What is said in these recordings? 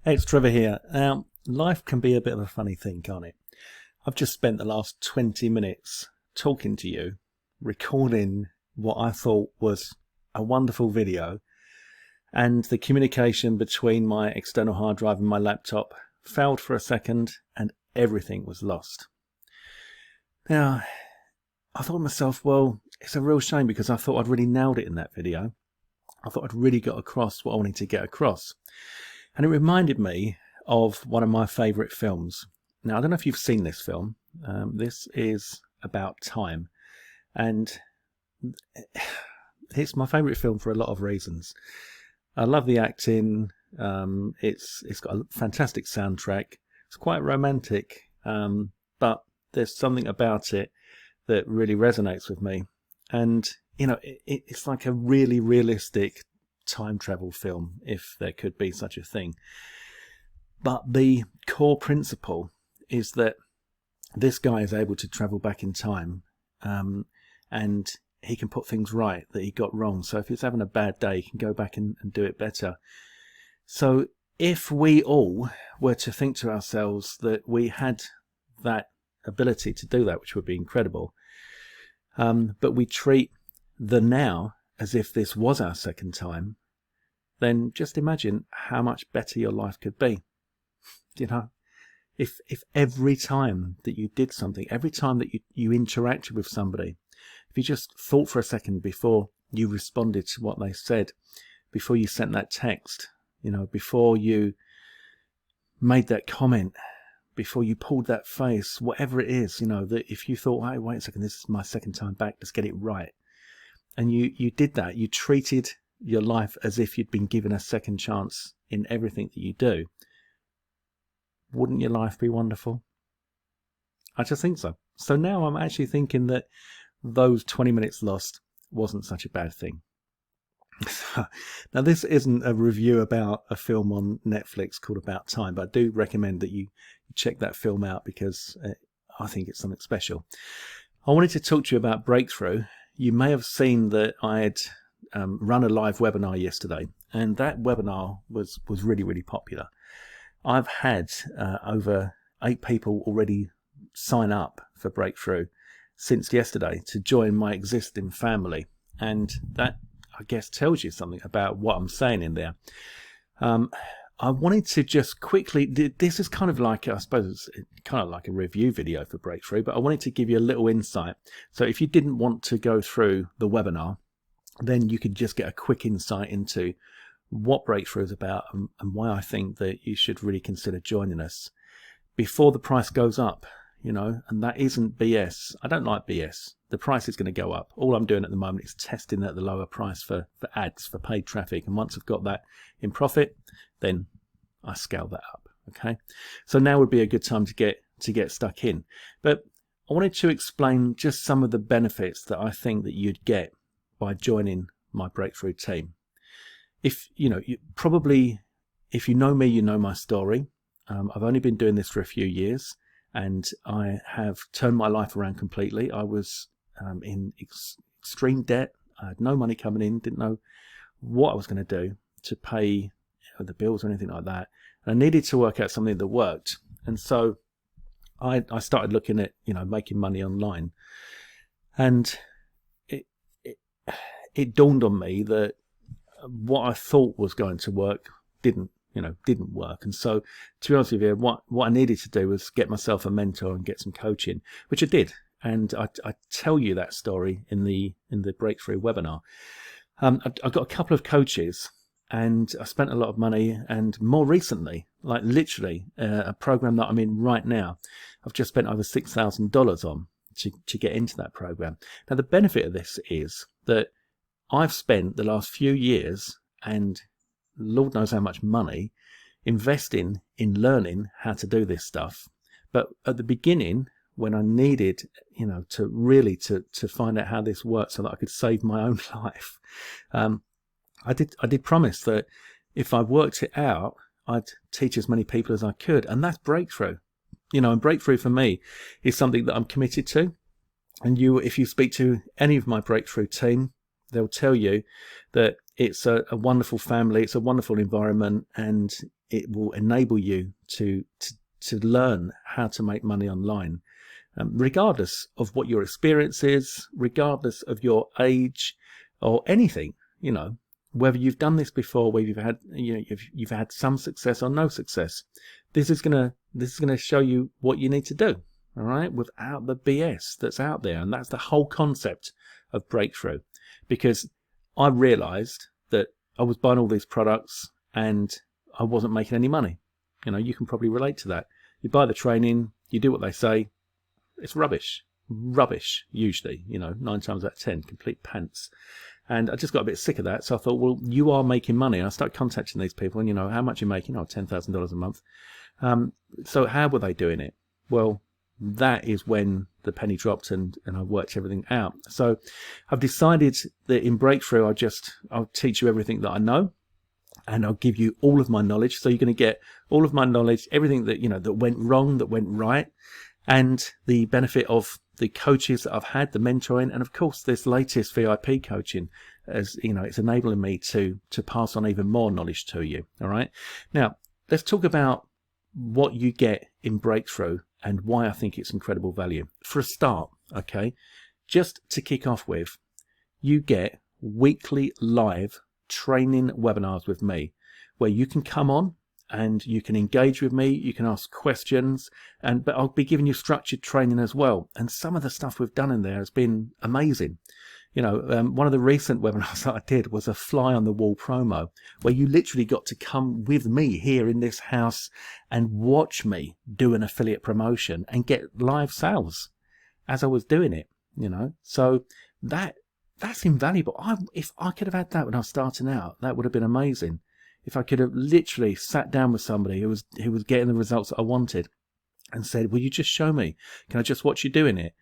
Hey, it's Trevor here. Now, life can be a bit of a funny thing, can't it? I've just spent the last 20 minutes talking to you, recording what I thought was a wonderful video, and the communication between my external hard drive and my laptop failed for a second, and everything was lost. Now, I thought to myself, well, it's a real shame because I thought I'd really nailed it in that video. I thought I'd really got across what I wanted to get across. And it reminded me of one of my favourite films. Now, I don't know if you've seen this film. This is about time. And it's my favourite film for a lot of reasons. I love the acting. It's got a fantastic soundtrack. It's quite romantic. But there's something about it that really resonates with me. And, you know, it's like a really realistic time travel film, if there could be such a thing. But the core principle is that this guy is able to travel back in time, and he can put things right that he got wrong. So if he's having a bad day, he can go back and do it better. So if we all were to think to ourselves that we had that ability to do that, which would be incredible, but we treat the now as if this was our second time, then just imagine how much better your life could be. You know, if every time that you did something, every time that you interacted with somebody, if you just thought for a second before you responded to what they said, before you sent that text, you know, before you made that comment, before you pulled that face, whatever it is, you know, that if you thought, hey, wait a second, this is my second time back, let's get it right. And you did that. You treated your life as if you'd been given a second chance in everything that you do. Wouldn't your life be wonderful? I just think so. So now I'm actually thinking that those 20 minutes lost wasn't such a bad thing. Now, this isn't a review about a film on Netflix called About Time, but I do recommend that you check that film out because I think it's something special. I wanted to talk to you about Breakthrough. You may have seen that I had run a live webinar yesterday, and that webinar was really, really popular. I've had over 8 people already sign up for Breakthrough since yesterday to join my existing family, and that, I guess, tells you something about what I'm saying in there. I wanted to just quickly, this is kind of like, I suppose it's kind of like a review video for Breakthrough, but I wanted to give you a little insight. So if you didn't want to go through the webinar, then you could just get a quick insight into what Breakthrough is about and why I think that you should really consider joining us before the price goes up, you know, and that isn't BS. I don't like BS. The price is going to go up. All I'm doing at the moment is testing at the lower price for ads, for paid traffic. And once I've got that in profit, then I scale that up. Okay. So now would be a good time to get stuck in. But I wanted to explain just some of the benefits that I think that you'd get by joining my Breakthrough team. If you know, if you know me, you know my story. I've only been doing this for a few years, and I have turned my life around completely. I was in extreme debt. I had no money coming in, didn't know what I was going to do to pay the bills or anything like that. And I needed to work out something that worked. And so I started looking at, you know, making money online. And it dawned on me that what I thought was going to work didn't work. And so, to be honest with you, what I needed to do was get myself a mentor and get some coaching, which I did. And I tell you that story in the Breakthrough webinar. I got a couple of coaches, and I spent a lot of money. And more recently, like literally a program that I'm in right now, I've just spent over $6,000 on to get into that program. Now, the benefit of this is that I've spent the last few years, and Lord knows how much money, investing in learning how to do this stuff. But at the beginning, when I needed, you know, to really to find out how this worked so that I could save my own life, I did promise that if I worked it out, I'd teach as many people as I could. And that's Breakthrough. You know, and Breakthrough for me is something that I'm committed to. And if you speak to any of my Breakthrough team, they'll tell you that it's a wonderful family, it's a wonderful environment, and it will enable you to learn how to make money online, regardless of what your experience is, regardless of your age or anything, you know, whether you've done this before, whether you've had, you know, you've had some success or no success. This is gonna show you what you need to do, all right, without the BS that's out there. And that's the whole concept of breakthrough, because I realized that I was buying all these products and I wasn't making any money. You know, you can probably relate to that. You buy the training, you do what they say, it's rubbish usually, you know, 9 times out of 10, complete pants. And I just got a bit sick of that, so I thought, well, you are making money. And I started contacting these people, and, you know, how much you're making? Oh, $10,000 a month. So how were they doing it? Well, that is when the penny dropped, and I worked everything out. So I've decided that in Breakthrough, I'll teach you everything that I know, and I'll give you all of my knowledge. So you're going to get all of my knowledge, everything that, you know, that went wrong, that went right, and the benefit of the coaches that I've had, the mentoring, and of course this latest VIP coaching, as you know, it's enabling me to pass on even more knowledge to you. All right. Now let's talk about what you get in Breakthrough and why I think it's incredible value. For a start, okay, just to kick off with, you get weekly live training webinars with me, where you can come on and you can engage with me, you can ask questions, but I'll be giving you structured training as well. And some of the stuff we've done in there has been amazing. You know, one of the recent webinars that I did was a fly on the wall promo, where you literally got to come with me here in this house and watch me do an affiliate promotion and get live sales as I was doing it, you know. So that's invaluable. If I could have had that when I was starting out, that would have been amazing. If I could have literally sat down with somebody who was getting the results that I wanted and said, will you just show me? Can I just watch you doing it?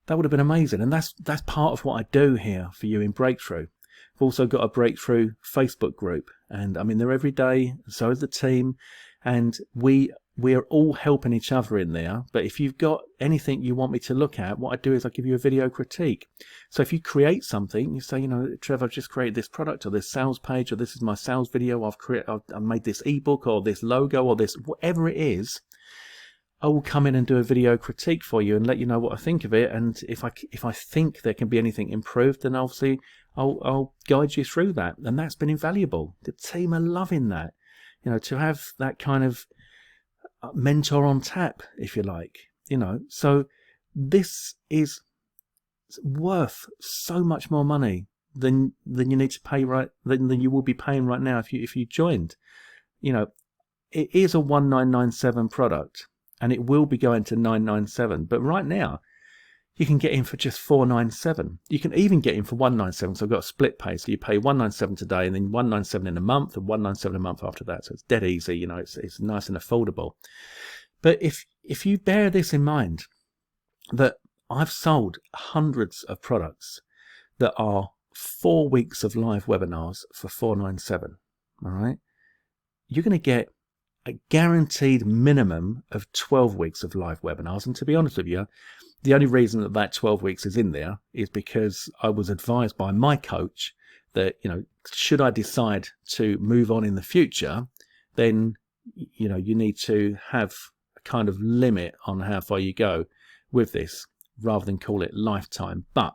That would have been amazing. And that's part of what I do here for you in Breakthrough. I've also got a Breakthrough Facebook group, and I'm in there every day. So is the team. And we are all helping each other in there. But if you've got anything you want me to look at, what I do is I give you a video critique. So if you create something, you say, you know, Trevor, I've just created this product or this sales page, or this is my sales video, I've made this ebook or this logo or this, whatever it is, I will come in and do a video critique for you and let you know what I think of it. And if I think there can be anything improved, then obviously I'll guide you through that. And that's been invaluable. The team are loving that, you know, to have that kind of mentor on tap, if you like, you know. So this is worth so much more money than you need to pay than you will be paying right now if you joined. You know, it is a 1997 product, and it will be going to 997. But right now, you can get in for just 497. You can even get in for 197. So I've got a split pay. So you pay 197 today, and then 197 in a month, and 197 a month after that. So it's dead easy. You know, it's nice and affordable. But if you bear this in mind, that I've sold hundreds of products that are 4 weeks of live webinars for 497. All right, you're going to get a guaranteed minimum of 12 weeks of live webinars. And to be honest with you, the only reason that 12 weeks is in there is because I was advised by my coach that, you know, should I decide to move on in the future, then, you know, you need to have a kind of limit on how far you go with this, rather than call it lifetime. But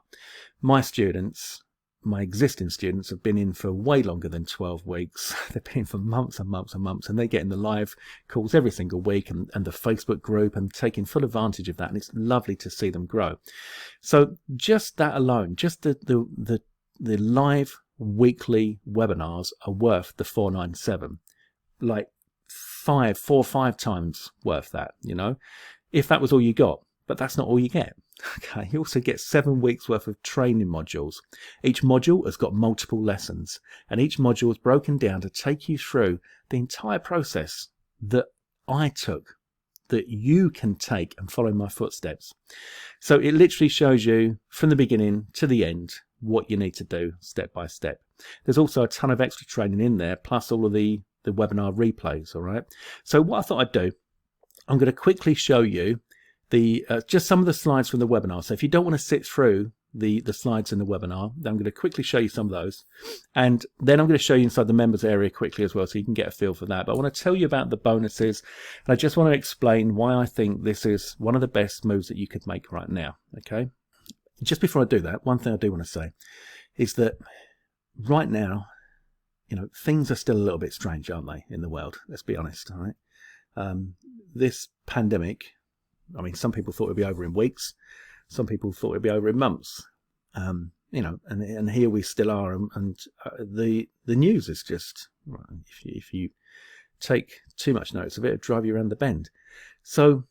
my students, my existing students, have been in for way longer than 12 weeks. They've been in for months and months and months, and they're getting the live calls every single week, and the Facebook group, and taking full advantage of that. And it's lovely to see them grow. So just that alone, just the live weekly webinars are worth the 497, like 4 or 5 times worth that, you know, if that was all you got. But that's not all you get. Okay, you also get 7 weeks worth of training modules. Each module has got multiple lessons, and each module is broken down to take you through the entire process that I took, that you can take and follow my footsteps. So it literally shows you from the beginning to the end what you need to do step by step. There's also a ton of extra training in there, plus all of the webinar replays. All right. So what I thought I'd do, I'm going to quickly show you just some of the slides from the webinar. So if you don't want to sit through the slides in the webinar. I'm going to quickly show you some of those, and then I'm going to show you inside the members area quickly as well, so you can get a feel for that. But I want to tell you about the bonuses, and I just want to explain why I think this is one of the best moves that you could make right now. Okay, just before I do that, one thing I do want to say is that right now, things are still a little bit strange, aren't they, in the world? Let's be honest. All right, this pandemic, I mean, some people thought it'd be over in weeks. Some people thought it'd be over in months, and here we still are, and the news is just, if you take too much notice of it, it'll drive you around the bend. So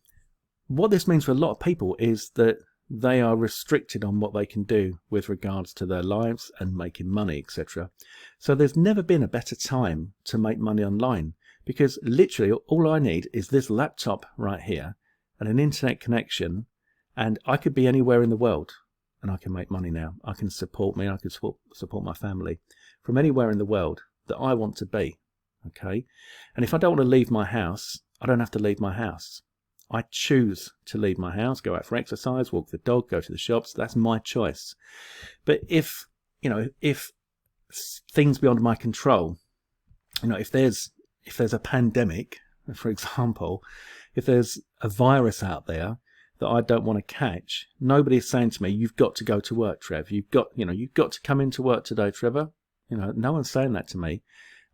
what this means for a lot of people is that they are restricted on what they can do with regards to their lives and making money, etc. So there's never been a better time to make money online, because literally all I need is this laptop right here and an internet connection, and I could be anywhere in the world and I can make money now. I can support me, I can support my family from anywhere in the world that I want to be. Okay, and if I don't want to leave my house, I don't have to leave my house. I choose to leave my house, go out for exercise, walk the dog, go to the shops. That's my choice. But if things beyond my control, if there's a pandemic, for example, if there's a virus out there that I don't want to catch, nobody's saying to me, you've got to go to work, Trev. You've got to come into work today, Trevor. No one's saying that to me.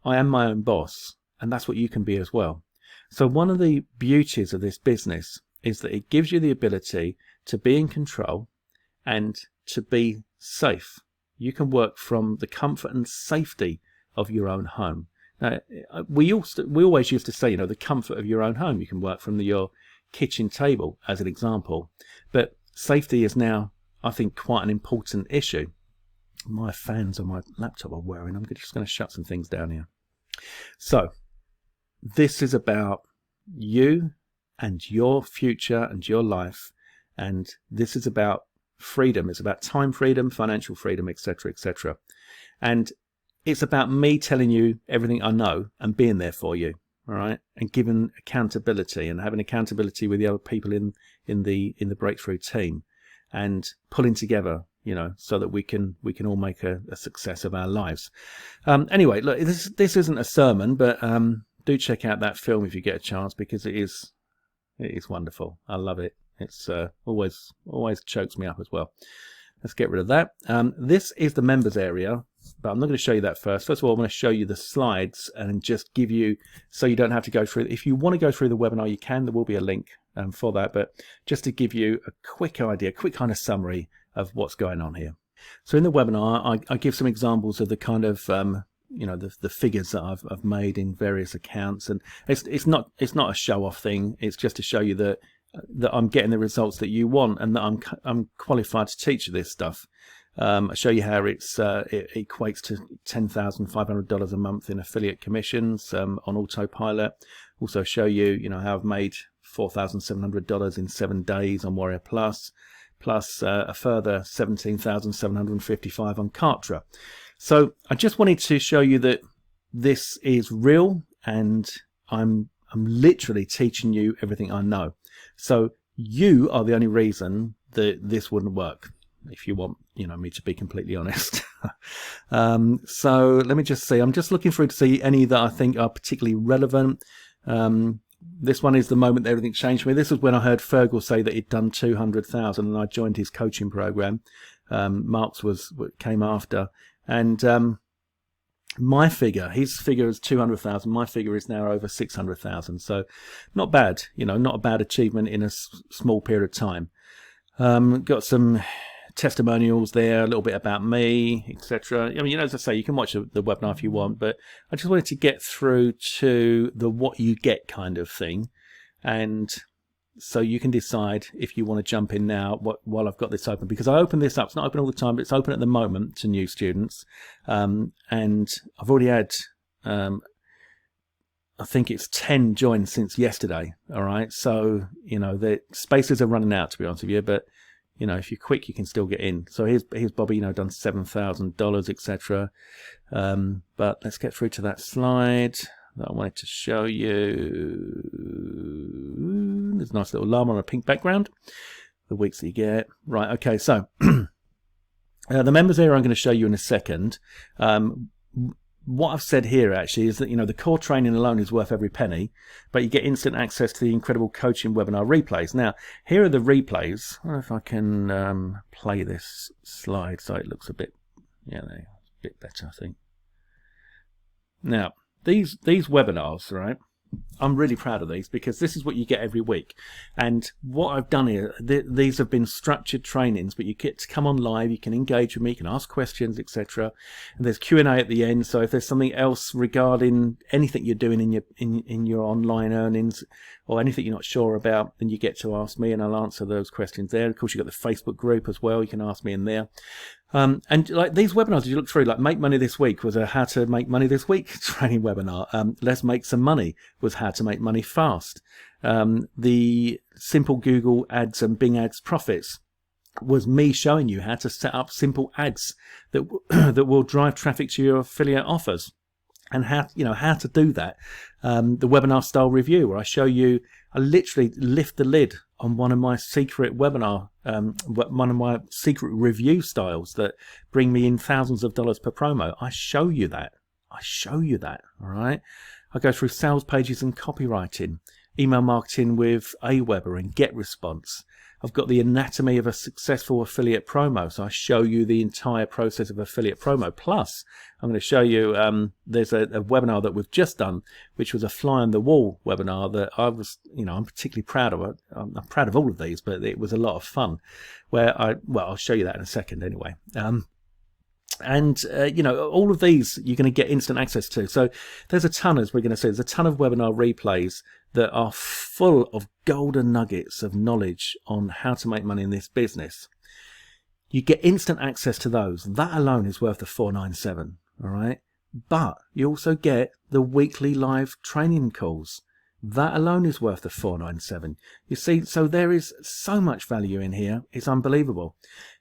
I am my own boss, and that's what you can be as well. So one of the beauties of this business is that it gives you the ability to be in control and to be safe. You can work from the comfort and safety of your own home. Now, we always used to say, the comfort of your own home. You can work from your kitchen table, as an example. But safety is now, I think, quite an important issue. My fans on my laptop are whirring. I'm just going to shut some things down here. So this is about you and your future and your life, and this is about freedom. It's about time freedom, financial freedom, etc., etc. And it's about me telling you everything I know and being there for you, all right, and giving accountability and having accountability with the other people in the breakthrough team, and pulling together, so that we can all make a success of our lives. Anyway, look, this isn't a sermon, but do check out that film if you get a chance, because it is wonderful. I love it. It's always chokes me up as well. Let's get rid of that. This is the members area, but I'm not going to show you that first. First of all, I'm going to show you the slides and just give you, so you don't have to go through. If you want to go through the webinar, you can. There will be a link for that, but just to give you a quick idea, quick kind of summary of what's going on here. So in the webinar, I give some examples of the kind of the figures that I've made in various accounts, and it's not a show-off thing. It's just to show you that I'm getting the results that you want, and that I'm qualified to teach you this stuff. I show you how it equates to $10,500 a month in affiliate commissions on autopilot. Also show you how I've made $4,700 in 7 days on Warrior Plus, plus a further $17,755 on Kartra. So I just wanted to show you that this is real, and I'm literally teaching you everything I know. So you are the only reason that this wouldn't work, if you want me to be completely honest. So let me just see. I'm just looking through to see any that I think are particularly relevant. This one is the moment that everything changed for me. This was when I heard Fergal say that he'd done 200,000 and I joined his coaching program. Mark's came after, and my figure, his figure is 200,000. My figure is now over 600,000. So not bad, not a bad achievement in a small period of time. Got some testimonials there, a little bit about me, etc. I mean, as I say, you can watch the webinar if you want, but I just wanted to get through to the what you get kind of thing, and so you can decide if you want to jump in now while I've got this open, because I open this up. It's not open all the time, but it's open at the moment to new students, and I've already had I think it's 10 joined since yesterday. All right, so the spaces are running out, to be honest with you, but if you're quick, you can still get in. So here's Bobby, done $7,000, etc. But let's get through to that slide that I wanted to show you. There's a nice little llama on a pink background. The weeks that you get. Right, okay, so The members area I'm going to show you in a second. What I've said here actually is that, the core training alone is worth every penny, but you get instant access to the incredible coaching webinar replays. Now, here are the replays. I don't know if I can play this slide so it looks a bit, a bit better, I think. Now, these webinars, right? I'm really proud of these because this is what you get every week. And what I've done here, these have been structured trainings, but you get to come on live, you can engage with me, you can ask questions, etc. And there's Q&A at the end. So if there's something else regarding anything you're doing in your online earnings or anything you're not sure about, then you get to ask me and I'll answer those questions there. Of course, you've got the Facebook group as well. You can ask me in there. And like these webinars, as you look through, like Make Money This Week was a How to Make Money This Week training webinar. Let's Make Some Money was How to Make Money Fast. The Simple Google Ads and Bing Ads Profits was me showing you how to set up simple ads that that will drive traffic to your affiliate offers. And how to do that. The webinar style review, where I literally lift the lid on one of my secret webinar, one of my secret review styles that bring me in thousands of dollars per promo. I show you that. All right. I go through sales pages and copywriting, email marketing with Aweber and GetResponse. I've got the anatomy of a successful affiliate promo, so I show you the entire process of affiliate promo. Plus, I'm going to show you, there's a webinar that we've just done, which was a fly on the wall webinar that I was, I'm particularly proud of. I'm proud of all of these, but it was a lot of fun. I'll show you that in a second anyway. All of these you're going to get instant access to. So there's a ton, as we're going to see, there's a ton of webinar replays that are full of golden nuggets of knowledge on how to make money in this business. You get instant access to those. That alone is worth the $497. All right. But you also get the weekly live training calls. That alone is worth the $497. You see, so there is so much value in here. It's unbelievable.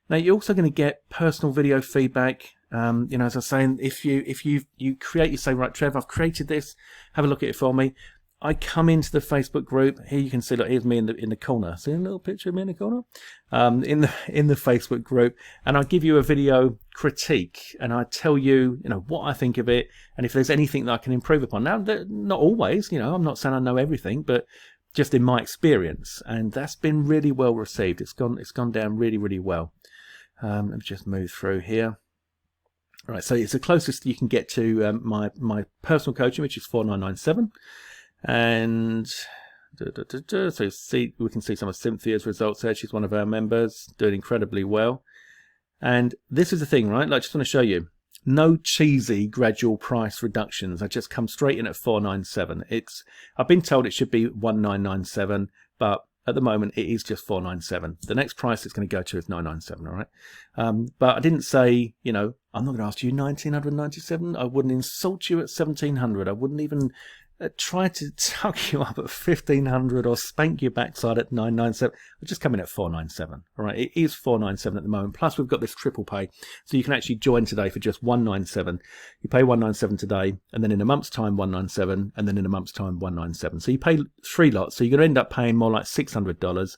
Now, you're also going to get personal video feedback. As I was saying, if you create, you say, right, Trev, I've created this, have a look at it for me. I come into the Facebook group. Here you can see, look, here's me in the corner. See a little picture of me in the corner? In the Facebook group, and I give you a video critique, and I tell you, what I think of it, and if there's anything that I can improve upon. Now, not always, I'm not saying I know everything, but just in my experience, and that's been really well received. It's gone down really, really well. Let me just move through here. All right, so it's the closest you can get to my personal coaching, which is $4,997, and so we can see some of Cynthia's results there. She's one of our members, doing incredibly well. And this is the thing, right? I just want to show you. No cheesy gradual price reductions. I just come straight in at $497. I've been told it should be $1,997, but at the moment it is just $497. The next price it's going to go to is $997. All right. But I didn't say, I'm not going to ask you $1,997. I wouldn't insult you at $1,700. I wouldn't even try to tuck you up at $1,500 or spank your backside at $997. I'll just come in at $497. All right, it is $497 at the moment. Plus, we've got this triple pay, so you can actually join today for just $197. You pay $197 today, and then in a month's time $197, and then in a month's time $197. So you pay 3 lots. So you're going to end up paying more like $600.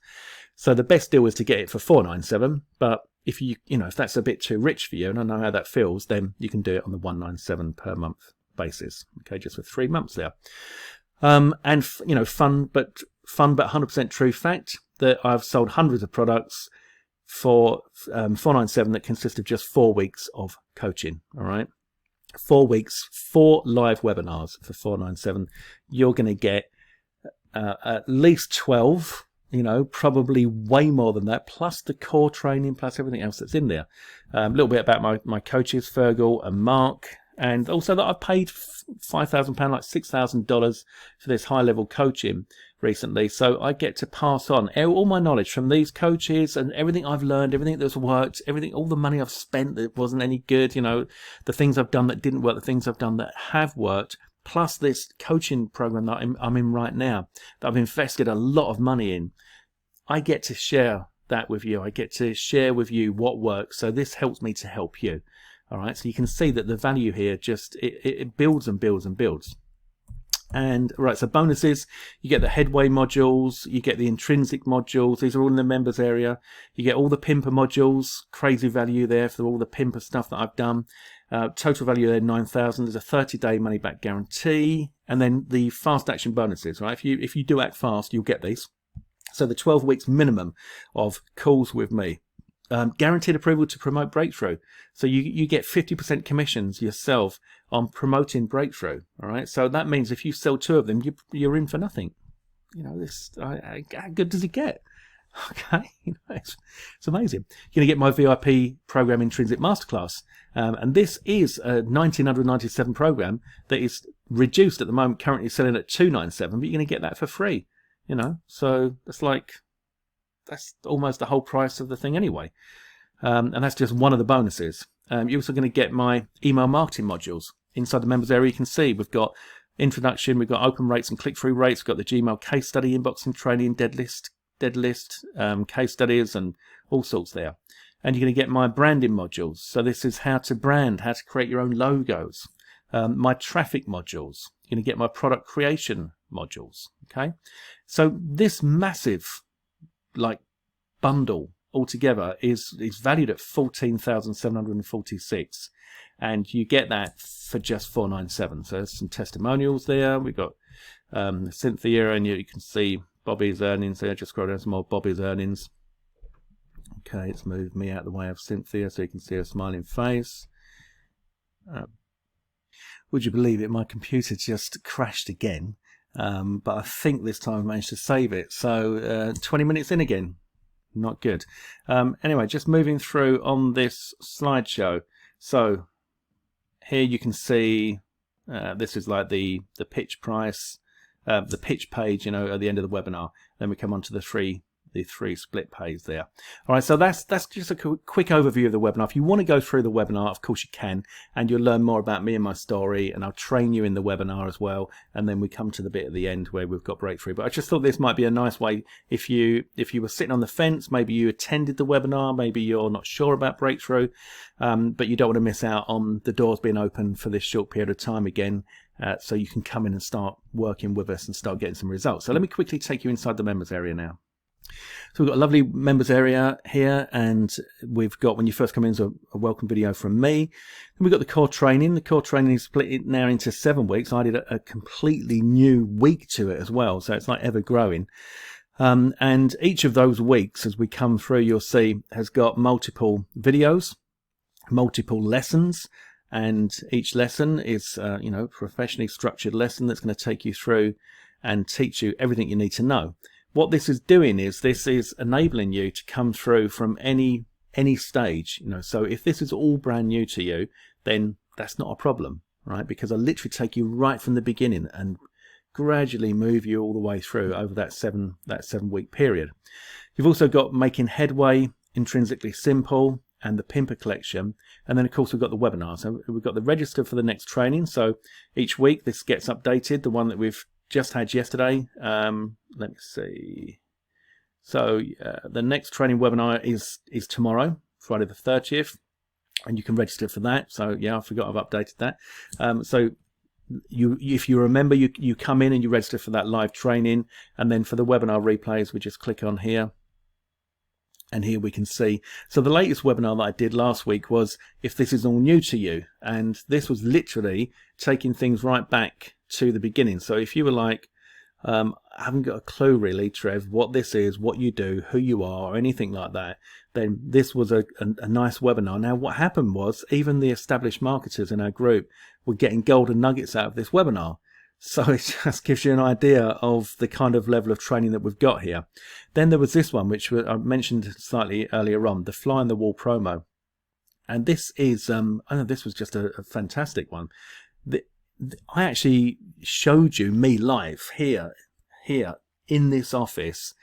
So the best deal is to get it for $497. But if if that's a bit too rich for you, and I know how that feels, then you can do it on the $197 per month basis, okay, just for 3 months there. Fun but 100% true fact that I've sold hundreds of products for $497 that consist of just 4 weeks of coaching. All right, 4 weeks, 4 live webinars for $497. You're going to get at least 12. Probably way more than that, plus the core training, plus everything else that's in there. A little bit about my coaches, Fergal and Mark. And also that I paid £5,000, like $6,000 for this high-level coaching recently. So I get to pass on all my knowledge from these coaches and everything I've learned, everything that's worked, all the money I've spent that wasn't any good, the things I've done that didn't work, the things I've done that have worked, plus this coaching program that I'm in right now, that I've invested a lot of money in. I get to share that with you. I get to share with you what works. So this helps me to help you. All right, so you can see that the value here it builds and builds and builds. And right, so bonuses, you get the headway modules, you get the intrinsic modules. These are all in the members area. You get all the pimper modules, crazy value there for all the pimper stuff that I've done. Total value there 9,000. There's a 30-day money back guarantee, and then the fast action bonuses. Right, if you do act fast, you'll get these. So the 12 weeks minimum of calls with me. Guaranteed approval to promote Breakthrough. So you get 50% commissions yourself on promoting Breakthrough. All right. So that means if you sell 2 of them, you're in for nothing. You know, how good does it get? Okay. It's amazing. You're going to get my VIP program Intrinsic Masterclass. And this is a 1997 program that is reduced at the moment, currently selling at 297, but you're going to get that for free. You know, so that's almost the whole price of the thing anyway. And that's just one of the bonuses. You're also going to get my email marketing modules. Inside the members area, you can see we've got introduction, we've got open rates and click-through rates, we've got the Gmail case study, inboxing training, dead list, case studies, and all sorts there. And you're going to get my branding modules. So this is how to brand, how to create your own logos. My traffic modules. You're going to get my product creation modules. Okay. So this massive bundle altogether is valued at 14,746, and you get that for just 497. So there's some testimonials there. We've got Cynthia, and you can see Bobby's earnings there. Just scroll down some more Bobby's earnings. Okay, it's moved me out of the way of Cynthia so you can see her smiling face. Would you believe it? My computer just crashed again. But I think this time I managed to save it. So 20 minutes in again. Not good. Anyway, just moving through on this slideshow. So here you can see this is like the pitch price, the pitch page, you know, at the end of the webinar. Then we come on to the three split page there. All right, so that's just a quick overview of the webinar. If you want to go through the webinar, of course you can, and you'll learn more about me and my story, and I'll train you in the webinar as well. And then we come to the bit at the end where we've got Breakthrough. But I just thought this might be a nice way if you were sitting on the fence, maybe you attended the webinar, maybe you're not sure about Breakthrough, but you don't want to miss out on the doors being open for this short period of time again. So you can come in and start working with us and start getting some results. So let me quickly take you inside the members area now. So we've got a lovely members area here, and we've got, when you first come in, a welcome video from me. Then we've got the core training. The core training is split now into 7 weeks. I did a completely new week to it as well, so it's like ever growing. And each of those weeks, as we come through, you'll see has got multiple videos, multiple lessons, and each lesson is professionally structured lesson that's going to take you through and teach you everything you need to know. What this is doing is this is enabling you to come through from any stage, you know. So if this is all brand new to you, then that's not a problem, right? Because I literally take you right from the beginning and gradually move you all the way through over that 7 week period. You've also got making headway, intrinsically simple, and the pimper collection, and then of course we've got the webinar. So we've got the register for the next training. So each week this gets updated. The one that we've just had yesterday, let me see. So the next training webinar is tomorrow, Friday the 30th, and you can register for that. So yeah, I forgot I've updated that. So if you remember, you come in and you register for that live training, and then for the webinar replays, we just click on here. And here we can see, so the latest webinar that I did last week was if this is all new to you, and this was literally taking things right back to the beginning. So if you were like, I haven't got a clue really, Trev, what this is, what you do, who you are, or anything like that, then this was a nice webinar. Now what happened was, even the established marketers in our group were getting golden nuggets out of this webinar. So it just gives you an idea of the kind of level of training that we've got here. Then there was this one, which I mentioned slightly earlier on, the fly on the wall promo. And this is, I know this was just a fantastic one. I actually showed you me live here in this office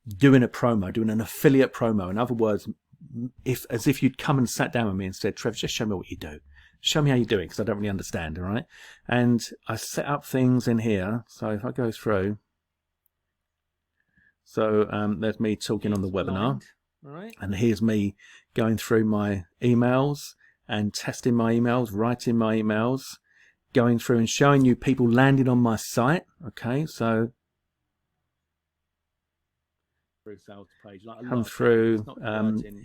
doing a promo, doing an affiliate promo. In other words, as if you'd come and sat down with me and said, Trev, just show me what you do. Show me how you do it, because I don't really understand, all right? And I set up things in here. So if I go through, so there's me talking on the webinar, all right? And here's me going through my emails and testing my emails, writing my emails, going through and showing you people landing on my site. Okay, so sales page, come through.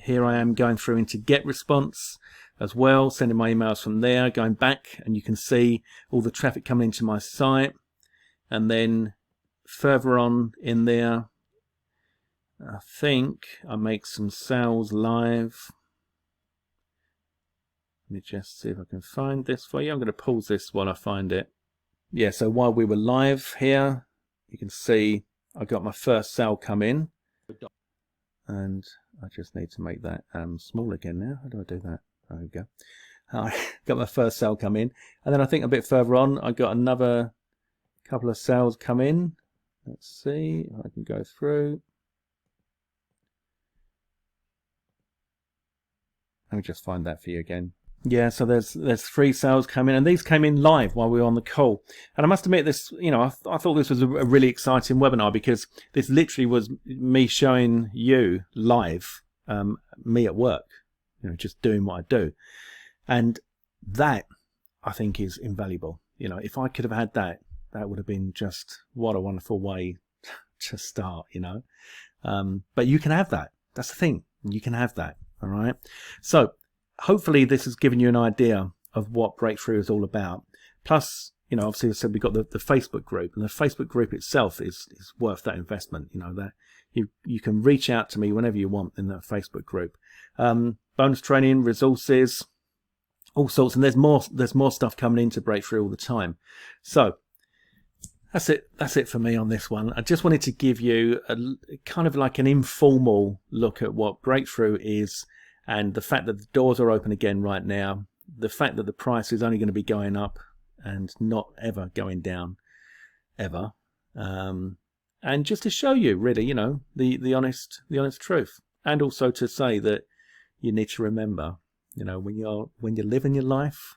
Here I am going through into get response as well, sending my emails from there, going back, and you can see all the traffic coming into my site. And then further on in there, I think I make some sales live. Let me just see if I can find this for you. I'm going to pause this while I find it. Yeah, so while we were live here, you can see I got my first sale come in. And I just need to make that small again now. How do I do that? There we go. I got my first sale come in. And then I think a bit further on, I got another couple of sales come in. Let's see if I can go through. Let me just find that for you again. Yeah, so there's 3 sales come in, and these came in live while we were on the call. And I must admit, this, you know, I thought this was a really exciting webinar, because this literally was me showing you live, me at work, you know, just doing what I do. And that, I think, is invaluable. You know, if I could have had that, that would have been just what a wonderful way to start, you know. But you can have that. That's the thing. You can have that. All right. So hopefully this has given you an idea of what Breakthrough is all about. Plus, you know, obviously I said we've got the Facebook group, and the Facebook group itself is worth that investment. You know, that you can reach out to me whenever you want in that Facebook group. Bonus training, resources, all sorts, and there's more stuff coming into Breakthrough all the time. So that's it for me on this one. I just wanted to give you a kind of like an informal look at what Breakthrough is, and the fact that the doors are open again right now, the fact that the price is only going to be going up and not ever going down, ever. And just to show you, really, you know, the honest truth, and also to say that you need to remember, you know, when you're living your life,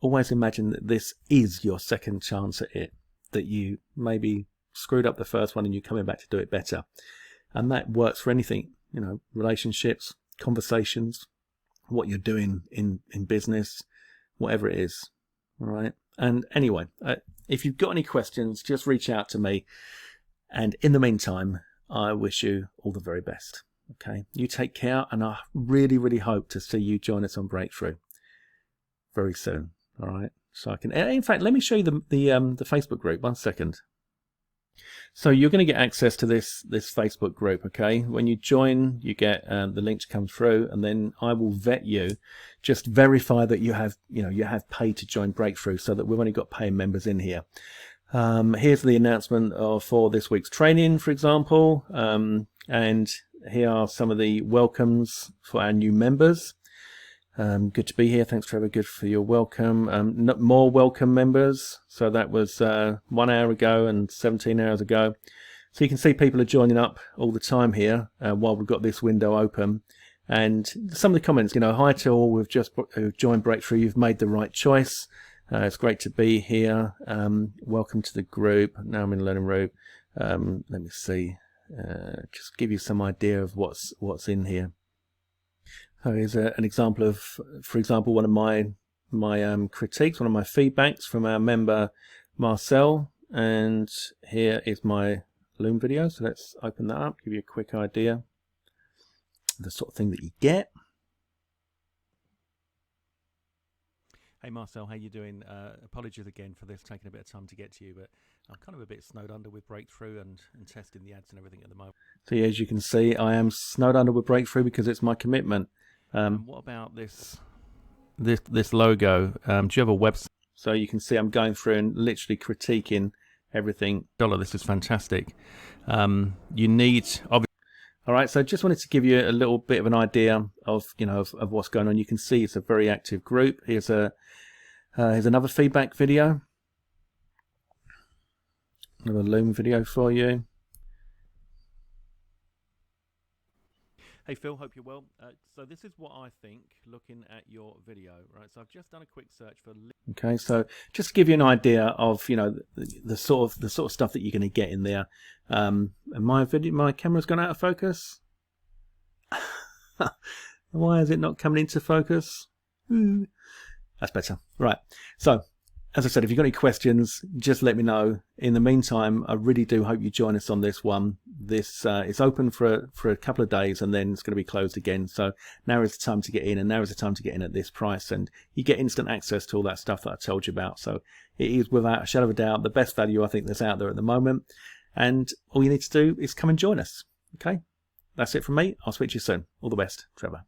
always imagine that this is your second chance at it, that you maybe screwed up the first one and you're coming back to do it better. And that works for anything, you know, relationships, conversations, what you're doing in business, whatever it is. All right. And anyway, if you've got any questions, just reach out to me. And in the meantime, I wish you all the very best. Okay. You take care, and I really, really hope to see you join us on Breakthrough very soon. All right. So I can, in fact, let me show you the Facebook group. 1 second. So you're going to get access to this Facebook group. Okay. When you join, you get the link to come through, and then I will vet you. Just verify that you have paid to join Breakthrough, so that we've only got paying members in here. Here's the announcement for this week's training, for example. And here are some of the welcomes for our new members. Good to be here. Thanks, Trevor. Good for your welcome. More welcome members. So that was 1 hour ago and 17 hours ago. So you can see people are joining up all the time here while we've got this window open. And some of the comments, you know, hi to all who've joined Breakthrough. You've made the right choice. It's great to be here. Welcome to the group. Now I'm in the learning room. Let me see. Just give you some idea of what's in here. So here's an example of, for example, one of my critiques, one of my feedbacks from our member Marcel, and here is my Loom video. So let's open that up, give you a quick idea of the sort of thing that you get. Hey Marcel, how you doing? Apologies again for this taking a bit of time to get to you, but I'm kind of a bit snowed under with Breakthrough and testing the ads and everything at the moment. So yeah, as you can see, I am snowed under with Breakthrough because it's my commitment. What about this logo? Do you have a website? So you can see I'm going through and literally critiquing everything. This is fantastic. You need, obviously. All right, so just wanted to give you a little bit of an idea of, you know, of what's going on. You can see it's a very active group. Here's another feedback video. Another Loom video for you. Hey Phil, hope you're well. So this is what I think looking at your video, right? So I've just done a quick search for. Okay, so just to give you an idea of, you know, the sort of stuff that you're going to get in there. And my camera's gone out of focus. Why is it not coming into focus? That's better. Right. So, as I said, if you've got any questions, just let me know. In the meantime, I really do hope you join us on this one. This is open for a couple of days, and then it's going to be closed again. So now is the time to get in, and now is the time to get in at this price, and you get instant access to all that stuff that I told you about. So it is, without a shadow of a doubt, the best value I think that's out there at the moment. And all you need to do is come and join us. Okay, that's it from me. I'll speak to you soon. All the best, Trevor.